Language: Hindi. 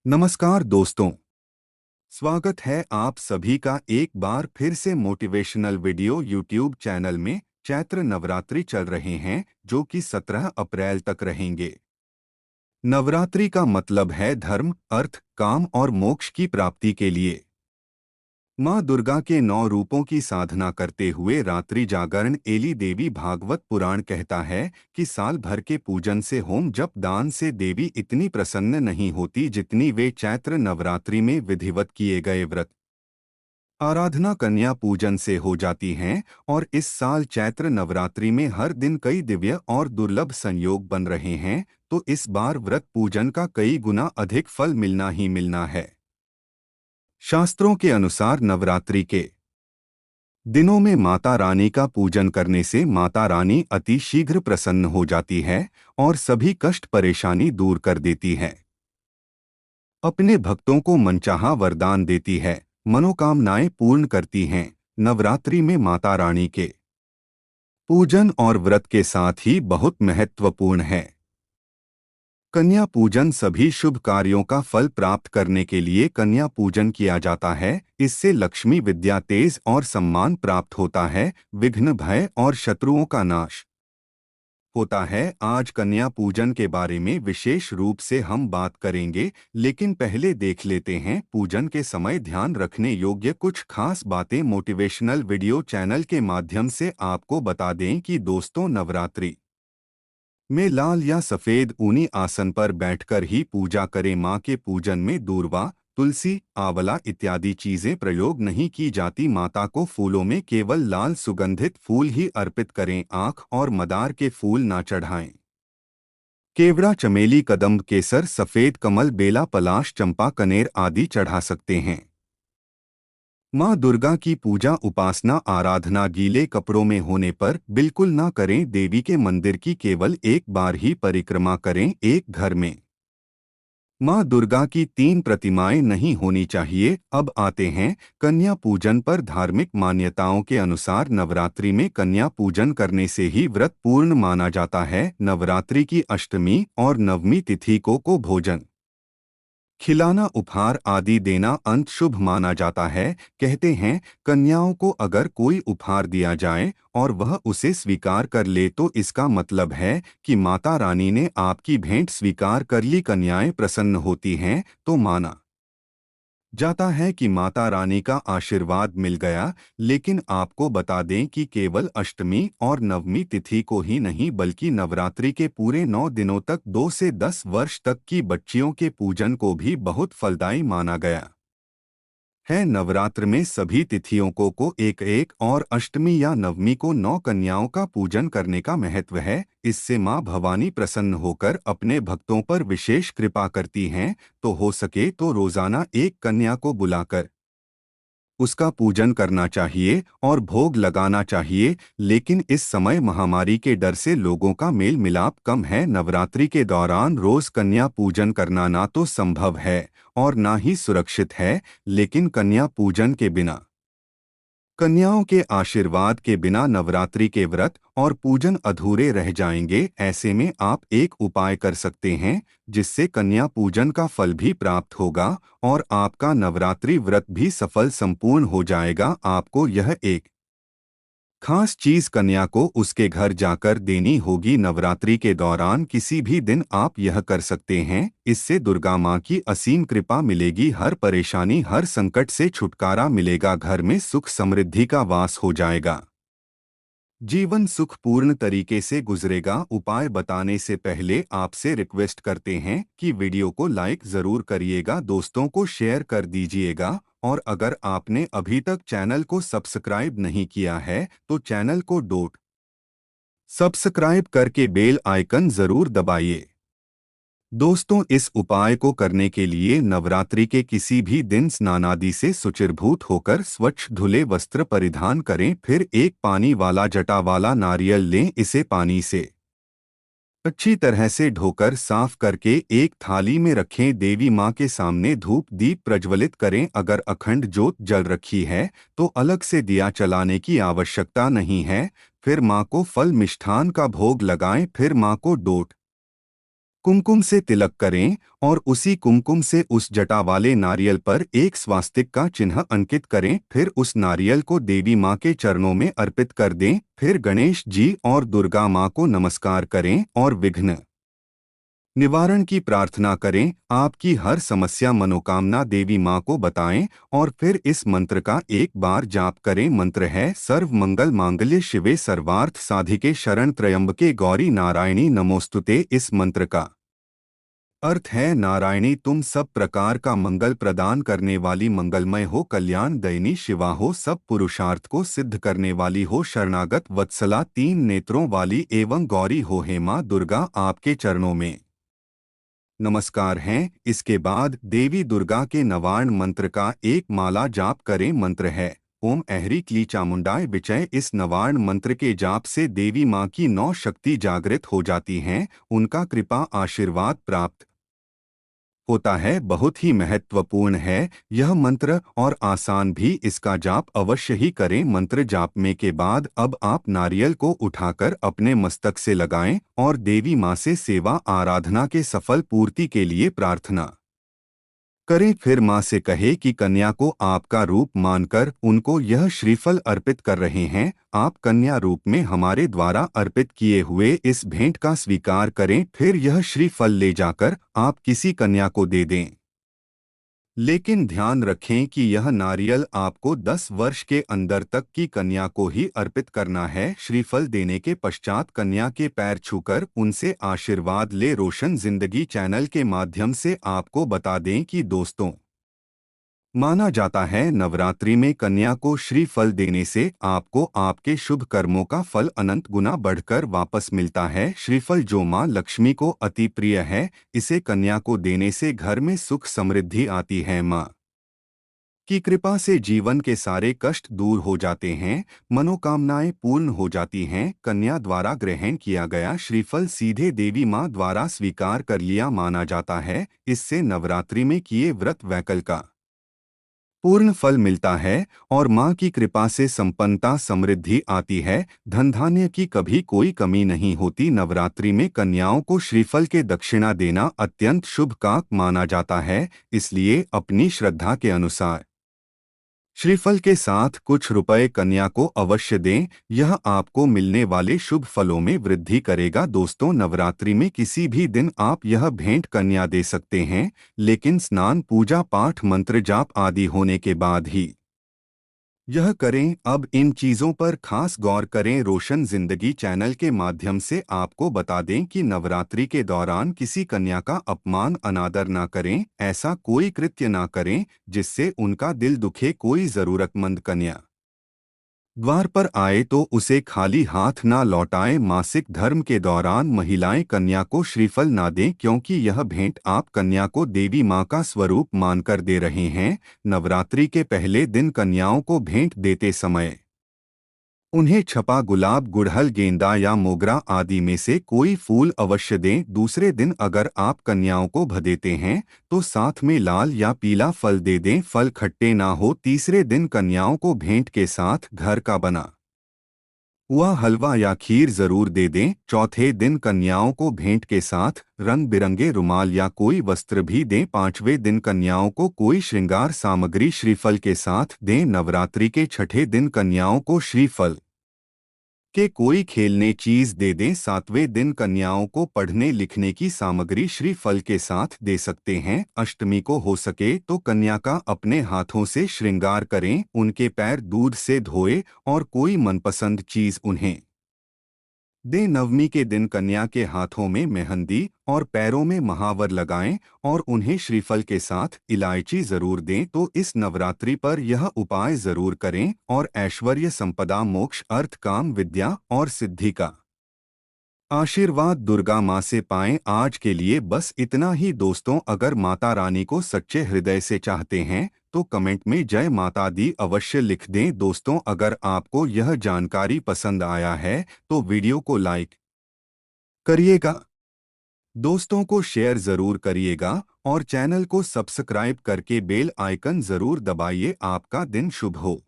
नमस्कार दोस्तों। स्वागत है आप सभी का एक बार फिर से मोटिवेशनल वीडियो यूट्यूब चैनल में। चैत्र नवरात्रि चल रहे हैं जो कि 17 अप्रैल तक रहेंगे। नवरात्रि का मतलब है धर्म, अर्थ, काम और मोक्ष की प्राप्ति के लिए माँ दुर्गा के 9 रूपों की साधना करते हुए रात्रि जागरण। एली देवी भागवत पुराण कहता है कि साल भर के पूजन से, होम जप, दान से देवी इतनी प्रसन्न नहीं होती जितनी वे चैत्र नवरात्रि में विधिवत किए गए व्रत आराधना कन्या पूजन से हो जाती हैं। और इस साल चैत्र नवरात्रि में हर दिन कई दिव्य और दुर्लभ संयोग बन रहे हैं, तो इस बार व्रत पूजन का कई गुना अधिक फल मिलना ही मिलना है। शास्त्रों के अनुसार नवरात्रि के दिनों में माता रानी का पूजन करने से माता रानी अति शीघ्र प्रसन्न हो जाती है और सभी कष्ट परेशानी दूर कर देती है। अपने भक्तों को मनचाहा वरदान देती है, मनोकामनाएं पूर्ण करती हैं। नवरात्रि में माता रानी के पूजन और व्रत के साथ ही बहुत महत्वपूर्ण है। कन्या पूजन सभी शुभ कार्यों का फल प्राप्त करने के लिए कन्या पूजन किया जाता है। इससे लक्ष्मी विद्या, तेज और सम्मान प्राप्त होता है। विघ्न, भय और शत्रुओं का नाश होता है। आज कन्या पूजन के बारे में विशेष रूप से हम बात करेंगे, लेकिन पहले देख लेते हैं पूजन के समय ध्यान रखने योग्य कुछ खास बातें। मोटिवेशनल वीडियो चैनल के माध्यम से आपको बता दें कि दोस्तों, नवरात्रि में लाल या सफेद ऊनी आसन पर बैठकर ही पूजा करें। मां के पूजन में दूर्वा, तुलसी, आंवला इत्यादि चीजें प्रयोग नहीं की जाती। माता को फूलों में केवल लाल सुगंधित फूल ही अर्पित करें। आंख और मदार के फूल ना चढ़ाएं। केवड़ा, चमेली, कदम्ब, केसर, सफेद कमल, बेला, पलाश, चंपा, कनेर आदि चढ़ा सकते हैं। माँ दुर्गा की पूजा, उपासना, आराधना गीले कपड़ों में होने पर बिल्कुल ना करें। देवी के मंदिर की केवल एक बार ही परिक्रमा करें। एक घर में माँ दुर्गा की 3 प्रतिमाएं नहीं होनी चाहिए। अब आते हैं कन्या पूजन पर। धार्मिक मान्यताओं के अनुसार नवरात्रि में कन्या पूजन करने से ही व्रत पूर्ण माना जाता है। नवरात्रि की अष्टमी और नवमी तिथि को भोजन खिलाना, उपहार आदि देना अंत शुभ माना जाता है। कहते हैं कन्याओं को अगर कोई उपहार दिया जाए और वह उसे स्वीकार कर ले तो इसका मतलब है कि माता रानी ने आपकी भेंट स्वीकार कर ली। कन्याएं प्रसन्न होती हैं तो माना जाता है कि माता रानी का आशीर्वाद मिल गया। लेकिन आपको बता दें कि केवल अष्टमी और नवमी तिथि को ही नहीं बल्कि नवरात्रि के पूरे 9 दिनों तक 2 से 10 वर्ष तक की बच्चियों के पूजन को भी बहुत फलदायी माना गया है। नवरात्र में सभी तिथियों को एक एक और अष्टमी या नवमी को 9 कन्याओं का पूजन करने का महत्व है। इससे माँ भवानी प्रसन्न होकर अपने भक्तों पर विशेष कृपा करती हैं। तो हो सके तो रोजाना एक कन्या को बुलाकर उसका पूजन करना चाहिए और भोग लगाना चाहिए। लेकिन इस समय महामारी के डर से लोगों का मेल मिलाप कम है। नवरात्रि के दौरान रोज कन्या पूजन करना ना तो संभव है और ना ही सुरक्षित है। लेकिन कन्या पूजन के बिना, कन्याओं के आशीर्वाद के बिना नवरात्रि के व्रत और पूजन अधूरे रह जाएंगे। ऐसे में आप एक उपाय कर सकते हैं जिससे कन्या पूजन का फल भी प्राप्त होगा और आपका नवरात्रि व्रत भी सफल संपूर्ण हो जाएगा। आपको यह एक खास चीज कन्या को उसके घर जाकर देनी होगी। नवरात्रि के दौरान किसी भी दिन आप यह कर सकते हैं। इससे दुर्गा माँ की असीम कृपा मिलेगी। हर परेशानी, हर संकट से छुटकारा मिलेगा। घर में सुख समृद्धि का वास हो जाएगा। जीवन सुखपूर्ण तरीके से गुजरेगा। उपाय बताने से पहले आपसे रिक्वेस्ट करते हैं कि वीडियो को लाइक जरूर करिएगा, दोस्तों को शेयर कर दीजिएगा और अगर आपने अभी तक चैनल को सब्सक्राइब नहीं किया है तो चैनल को सब्सक्राइब करके बेल आइकन जरूर दबाइए। दोस्तों, इस उपाय को करने के लिए नवरात्रि के किसी भी दिन स्नानादि से शुचिर्भूत होकर स्वच्छ धुले वस्त्र परिधान करें। फिर एक पानी वाला जटा वाला नारियल लें। इसे पानी से अच्छी तरह से धोकर साफ करके एक थाली में रखें। देवी माँ के सामने धूप दीप प्रज्वलित करें। अगर अखंड ज्योत जल रखी है तो अलग से दिया जलाने की आवश्यकता नहीं है। फिर माँ को फल मिष्ठान का भोग लगाएं। फिर माँ को कुमकुम से तिलक करें और उसी कुमकुम से उस जटा वाले नारियल पर एक स्वास्तिक का चिन्ह अंकित करें। फिर उस नारियल को देवी माँ के चरणों में अर्पित कर दें। फिर गणेश जी और दुर्गा माँ को नमस्कार करें और विघ्न निवारण की प्रार्थना करें। आपकी हर समस्या मनोकामना देवी माँ को बताएं और फिर इस मंत्र का एक बार जाप करें। मंत्र है सर्व मंगल मांगल्य शिवे सर्वार्थ साधिके शरण त्र्यंबके गौरी नारायणी नमोस्तुते। इस मंत्र का अर्थ है नारायणी तुम सब प्रकार का मंगल प्रदान करने वाली, मंगलमय हो, कल्याण दयनी शिवा हो, सब पुरुषार्थ को सिद्ध करने वाली हो, शरणागत वत्सला, तीन नेत्रों वाली एवं गौरी हो। हे माँ दुर्गा आपके चरणों में नमस्कार हैं। इसके बाद देवी दुर्गा के नवार्ण मंत्र का एक माला जाप करें। मंत्र है ओम ऐहरी क्ली चामुंडाय विचय। इस नवार्ण मंत्र के जाप से देवी माँ की 9 शक्ति जागृत हो जाती हैं, उनका कृपा आशीर्वाद प्राप्त होता है। बहुत ही महत्वपूर्ण है यह मंत्र और आसान भी, इसका जाप अवश्य ही करें। मंत्र जापने के बाद अब आप नारियल को उठाकर अपने मस्तक से लगाएं और देवी माँ से सेवा आराधना के सफल पूर्ति के लिए प्रार्थना करें। फिर माँ से कहे कि कन्या को आपका रूप मानकर उनको यह श्रीफल अर्पित कर रहे हैं। आप कन्या रूप में हमारे द्वारा अर्पित किए हुए इस भेंट का स्वीकार करें। फिर यह श्रीफल ले जाकर आप किसी कन्या को दे दें, लेकिन ध्यान रखें कि यह नारियल आपको 10 वर्ष के अंदर तक की कन्या को ही अर्पित करना है। श्रीफल देने के पश्चात कन्या के पैर छूकर उनसे आशीर्वाद ले। रोशन जिंदगी चैनल के माध्यम से आपको बता दें कि दोस्तों, माना जाता है नवरात्रि में कन्या को श्रीफल देने से आपको आपके शुभ कर्मों का फल अनंत गुना बढ़कर वापस मिलता है। श्रीफल जो मां लक्ष्मी को अति प्रिय है, इसे कन्या को देने से घर में सुख समृद्धि आती है। मां की कृपा से जीवन के सारे कष्ट दूर हो जाते हैं, मनोकामनाएं पूर्ण हो जाती हैं। कन्या द्वारा ग्रहण किया गया श्रीफल सीधे देवी मां द्वारा स्वीकार कर लिया माना जाता है। इससे नवरात्रि में किए व्रत वैकल्प का पूर्ण फल मिलता है और माँ की कृपा से संपन्नता समृद्धि आती है। धन धान्य की कभी कोई कमी नहीं होती। नवरात्रि में कन्याओं को श्रीफल के दक्षिणा देना अत्यंत शुभ काम माना जाता है, इसलिए अपनी श्रद्धा के अनुसार श्रीफल के साथ कुछ रुपए कन्या को अवश्य दें। यह आपको मिलने वाले शुभ फलों में वृद्धि करेगा। दोस्तों, नवरात्रि में किसी भी दिन आप यह भेंट कन्या दे सकते हैं, लेकिन स्नान पूजा पाठ मंत्र जाप आदि होने के बाद ही यह करें। अब इन चीज़ों पर खास गौर करें। रोशन जिंदगी चैनल के माध्यम से आपको बता दें कि नवरात्रि के दौरान किसी कन्या का अपमान अनादर ना करें। ऐसा कोई कृत्य ना करें जिससे उनका दिल दुखे। कोई ज़रूरतमंद कन्या द्वार पर आए तो उसे खाली हाथ ना लौटाएं। मासिक धर्म के दौरान महिलाएं कन्या को श्रीफल ना दें, क्योंकि यह भेंट आप कन्या को देवी मां का स्वरूप मानकर दे रहे हैं। नवरात्रि के पहले दिन कन्याओं को भेंट देते समय उन्हें छपा गुलाब, गुड़हल, गेंदा या मोगरा आदि में से कोई फूल अवश्य दें। दूसरे दिन अगर आप कन्याओं को भदेते हैं तो साथ में लाल या पीला फल दे दें, फल खट्टे ना हो। तीसरे दिन कन्याओं को भेंट के साथ घर का बना हुआ हलवा या खीर जरूर दे दें। चौथे दिन कन्याओं को भेंट के साथ रंग बिरंगे रुमाल या कोई वस्त्र भी दें। पांचवें दिन कन्याओं को कोई श्रृंगार सामग्री श्रीफल के साथ दें। नवरात्रि के छठे दिन कन्याओं को श्रीफल के कोई खेलने चीज दे दें। सातवें दिन कन्याओं को पढ़ने लिखने की सामग्री श्रीफल के साथ दे सकते हैं। अष्टमी को हो सके तो कन्या का अपने हाथों से श्रृंगार करें, उनके पैर दूध से धोए और कोई मनपसंद चीज उन्हें दे। नवमी के दिन कन्या के हाथों में मेहंदी और पैरों में महावर लगाएं और उन्हें श्रीफल के साथ इलायची जरूर दें। तो इस नवरात्रि पर यह उपाय जरूर करें और ऐश्वर्य, संपदा, मोक्ष, अर्थ, काम, विद्या और सिद्धि का आशीर्वाद दुर्गा माँ से पाएं। आज के लिए बस इतना ही दोस्तों। अगर माता रानी को सच्चे हृदय से चाहते हैं तो कमेंट में जय माता दी अवश्य लिख दें। दोस्तों, अगर आपको यह जानकारी पसंद आया है तो वीडियो को लाइक करिएगा, दोस्तों को शेयर जरूर करिएगा और चैनल को सब्सक्राइब करके बेल आइकन जरूर दबाइए। आपका दिन शुभ हो।